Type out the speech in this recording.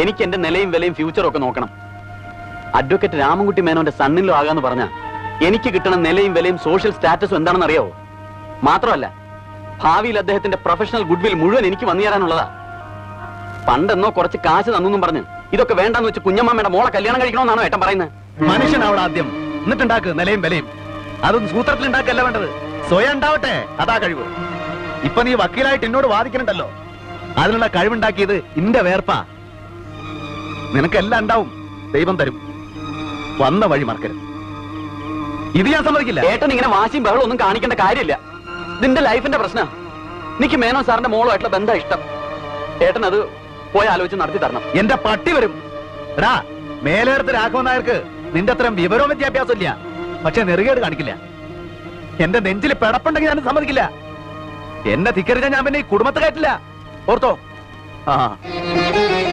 എനിക്ക് എന്റെ നിലയും വിലയും ഫ്യൂച്ചറും ഒക്കെ നോക്കണം. അഡ്വക്കേറ്റ് രാമൻകുട്ടി മേനോന്റെ സണ്ണിലോ ആകാന്ന് പറഞ്ഞ എനിക്ക് കിട്ടണ നിലയും വിലയും സോഷ്യൽ സ്റ്റാറ്റസും എന്താണെന്ന് അറിയാവോ? മാത്രമല്ല ഭാവിയിൽ അദ്ദേഹത്തിന്റെ പ്രൊഫഷണൽ ഗുഡ്വിൽ മുഴുവൻ എനിക്ക് വന്നു തരാനുള്ളതാ. പണ്ടെന്നോ കുറച്ച് കാശ് തന്നെന്നും പറഞ്ഞ് ഇതൊക്കെ വേണ്ടെന്ന് വെച്ച് കുഞ്ഞമ്മയുടെ മോളെ കല്യാണം കഴിക്കണമെന്നാണോ ഏട്ടൻ പറയുന്നത്? മനുഷ്യനാവണം ആദ്യം, എന്നിട്ടുണ്ടാക്ക് നിലയും വിലയും. അതൊന്നും സൂത്രത്തിൽ ഉണ്ടാക്കല്ല വേണ്ടത്, സ്വയം ഉണ്ടാവട്ടെ. അതാ കഴിവ്. ഇപ്പൊ നീ വക്കീലായിട്ട് എന്നോട് വാദിക്കണുണ്ടല്ലോ, അതിനുള്ള കഴിവുണ്ടാക്കിയത് ഇന്റെ വേർപ്പാ. നിനക്കെല്ലാം ഉണ്ടാവും, ദൈവം തരും. വന്ന വഴി മറക്കരുത്. ഇത് ഞാൻ സമ്മതിക്കില്ല. ഏട്ടൻ ഇങ്ങനെ വാശിയും ബഹളം ഒന്നും കാണിക്കേണ്ട കാര്യമില്ല. ഇതിന്റെ ലൈഫിന്റെ പ്രശ്നം. എനിക്ക് മേനോൻ സാറിന്റെ മോളുമായിട്ടുള്ള ബന്ധം ഇഷ്ടം. ഏട്ടൻ അത് പോയി ആലോചിച്ച് നടത്തി തരണം. എന്റെ പട്ടി വരും. എടാ, മേലേടത്ത് രാഘവൻ നായർക്ക് നിന്റെ അത്രയും വിവരവും വിദ്യാഭ്യാസം ഇല്ല, പക്ഷെ നെറുകേട് കാണിക്കില്ല. എന്റെ നെഞ്ചിൽ പിടപ്പുണ്ടെങ്കിൽ ഞാൻ സമ്മതിക്കില്ല. എന്നെ ധിക്കരിച്ചാൽ ഞാൻ പിന്നെ ഈ കുടുംബത്തെ കയറ്റില്ല. ഓർത്തോ? ആ